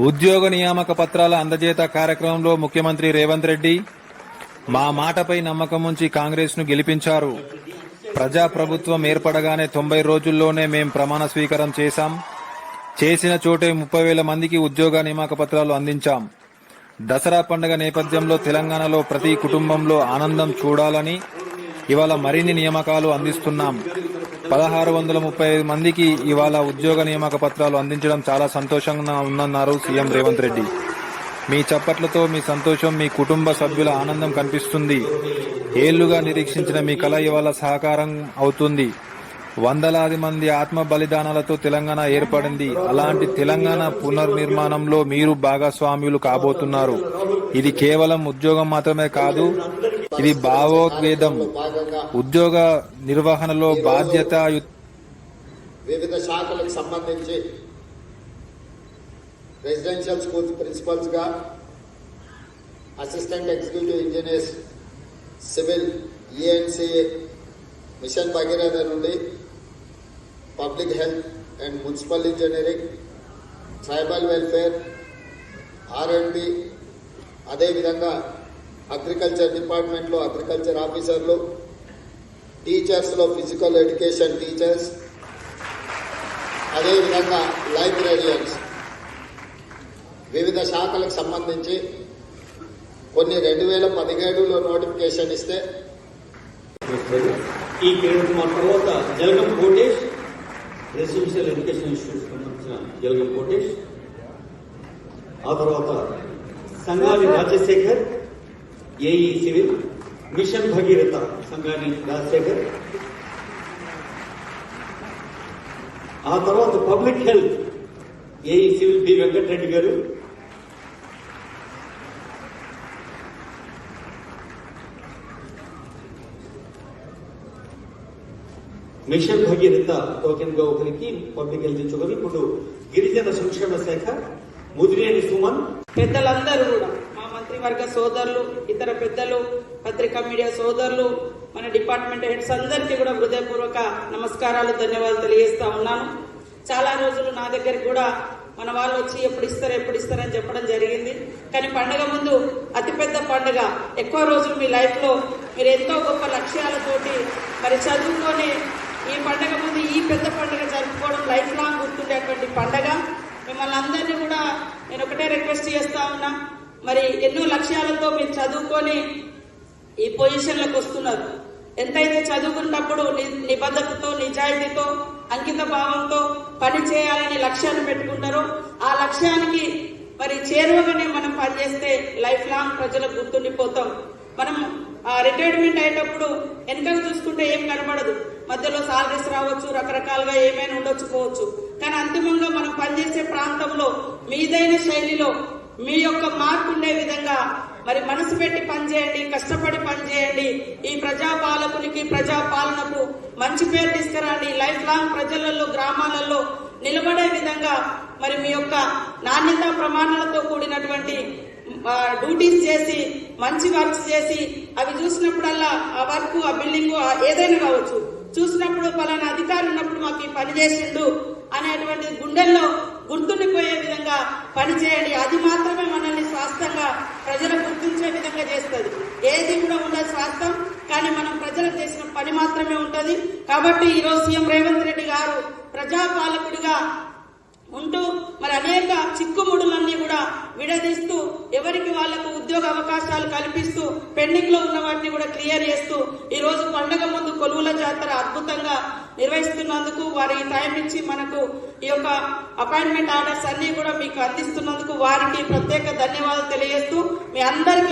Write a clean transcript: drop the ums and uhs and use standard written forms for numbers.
ఉద్యోగ నియామక పత్రాల అందజేత కార్యక్రమంలో ముఖ్యమంత్రి రేవంత్ రెడ్డి మా మాటపై నమ్మకం ఉంచి కాంగ్రెస్ ను గెలిపించారు. ప్రజాప్రభుత్వం ఏర్పడగానే 90 రోజుల్లోనే మేం ప్రమాణ స్వీకారం చేశాం. చేసిన చోటే 30,000 మందికి ఉద్యోగ నియామక పత్రాలు అందించాం. దసరా పండుగ నేపథ్యంలో తెలంగాణలో ప్రతి కుటుంబంలో ఆనందం చూడాలని ఇవాళ మరిన్ని నియామకాలు అందిస్తున్నాం. 1635 మందికి ఇవాళ ఉద్యోగ నియామక పత్రాలు అందించడం చాలా సంతోషంగా ఉందన్నారు సీఎం రేవంత్ రెడ్డి. మీ చప్పట్లతో మీ సంతోషం, మీ కుటుంబ సభ్యుల ఆనందం కనిపిస్తుంది. ఏళ్లుగా నిరీక్షించిన మీ కల ఇవాళ సహకారం అవుతుంది. వందలాది మంది ఆత్మ బలిదానాలతో తెలంగాణ ఏర్పడింది. అలాంటి తెలంగాణ పునర్నిర్మాణంలో మీరు భాగస్వామ్యులు కాబోతున్నారు. ఇది కేవలం ఉద్యోగం మాత్రమే కాదు, ఇది భావోద్వేదం. ఉద్యోగ నిర్వహణలో బాధ్యత వివిధ శాఖలకు సంబంధించి రెసిడెన్షియల్ స్కూల్స్ ప్రిన్సిపల్స్ గా, అసిస్టెంట్ ఎగ్జిక్యూటివ్ ఇంజనీర్స్, సివిల్, ఈఎన్సీఏ, మిషన్ భగీరథ నుండి public health and municipal engineering, tribal welfare, R and B, అదేవిధంగా అగ్రికల్చర్ డిపార్ట్మెంట్లో అగ్రికల్చర్ ఆఫీసర్లు, టీచర్స్లో ఫిజికల్ ఎడ్యుకేషన్ టీచర్స్, అదేవిధంగా లైబ్రేరియన్స్, వివిధ శాఖలకు సంబంధించి కొన్ని 2017లో నోటిఫికేషన్ ఇస్తే ఈ కార్యక్రమం తర్వాత Jalagam Kotesh residential education institute సంబంధించిన జలగం కోటేష్, ఆ తర్వాత Sangani Rajasekhar AE civil, mission Bhagiratha Sangani Rajasekhar, ఆ తర్వాత public health AE civil B Venkata Reddy గారు, మిషన్ భగీరథ టోకెన్ గా ఒకరికి, పబ్లిక్ హెల్త్ ఇచ్చుకొని ఇప్పుడు గిరిజన సంక్షేమ శాఖ ముదిరేని సుమన్. పెద్దలందరూ కూడా, మా మంత్రివర్గ సోదరులు, ఇతర పెద్దలు, పత్రికా మీడియా సోదరులు, మన డిపార్ట్మెంట్ హెడ్స్ అందరికీ కూడా హృదయపూర్వక నమస్కారాలు, ధన్యవాదాలు తెలియజేస్తా ఉన్నాను. చాలా రోజులు నా దగ్గరికి కూడా మన వాళ్ళు వచ్చి ఎప్పుడు ఇస్తారని చెప్పడం జరిగింది. కానీ పండుగ ముందు అతిపెద్ద పండుగ, ఎక్కువ రోజులు మీ లైఫ్ లో మీరు ఎంతో గొప్ప లక్ష్యాలతోటి మరి చదువుకొని ఈ పండుగ ముందు ఈ పెద్ద పండుగ జరుపుకోవడం లైఫ్ లాంగ్ గుర్తుండేటువంటి పండుగ. మిమ్మల్ని అందరినీ కూడా నేను ఒకటే రిక్వెస్ట్ చేస్తా ఉన్నా, మరి ఎన్నో లక్ష్యాలతో మీరు చదువుకొని ఈ పొజిషన్లకు వస్తున్నారు. ఎంతైతే చదువుకున్నప్పుడు నిబద్ధతతో, నిజాయితీతో, అంకిత భావంతో పని చేయాలని లక్ష్యాన్ని పెట్టుకుంటారో ఆ లక్ష్యానికి మరి చేరువగానే మనం పనిచేస్తే లైఫ్ లాంగ్ ప్రజలకు గుర్తుండిపోతాం. మనం రిటైర్మెంట్ అయ్యేటప్పుడు వెనకకు చూసుకుంటే ఏం కనబడదు, మధ్యలో సాలరీస్ రావచ్చు, రకరకాలుగా ఏమైనా ఉండొచ్చుకోవచ్చు. కానీ అంతిమంగా మనం పనిచేసే ప్రాంతంలో మీదైన శైలిలో మీ యొక్క మార్పు ఉండే విధంగా మరి మనసు పెట్టి పనిచేయండి, కష్టపడి పనిచేయండి. ఈ ప్రజాపాలకునికి, ప్రజాపాలనకు మంచి పేరు తీసుకురండి. లైఫ్ లాంగ్ ప్రజలలో, గ్రామాలలో నిలబడే విధంగా మరి మీ యొక్క నాణ్యతా ప్రమాణాలతో కూడినటువంటి డ్యూటీస్ చేసి, మంచి వర్క్స్ చేసి, అవి చూసినప్పుడల్లా ఆ వర్క్, ఆ బిల్డింగ్ ఏదైనా కావచ్చు, చూసినప్పుడు పలానా అధికారి ఉన్నప్పుడు మాకు ఈ పని చేసిండు అనేటువంటి గుండెల్లో గుర్తుండిపోయే విధంగా పనిచేయండి. అది మాత్రమే మనల్ని స్వాస్థ్యంగా ప్రజలకు గుర్తించే విధంగా చేస్తుంది. ఏది కూడా ఉండదు స్వాస్థ్యం, కానీ మనం ప్రజలకు చేసిన పని మాత్రమే ఉంటది. కాబట్టి ఈరోజు సీఎం రేవంత్ రెడ్డి గారు ప్రజాపాలకుడిగా ఉంటూ మరి అనేక చిక్కుముడులన్నీ కూడా విడదీస్తూ, ఎవరికి వాళ్లకు ఉద్యోగ అవకాశాలు కల్పిస్తూ, పెండింగ్ లో ఉన్న వాటిని కూడా క్లియర్ చేస్తూ, ఈ రోజు పండుగ ముందు కొలువుల జాతర అద్భుతంగా నిర్వహిస్తున్నందుకు, వారి టైం ఇచ్చి మనకు ఈ యొక్క అపాయింట్మెంట్ ఆర్డర్స్ అన్ని కూడా మీకు అందిస్తున్నందుకు వారికి ప్రత్యేక ధన్యవాదాలు తెలియజేస్తూ మీ అందరికీ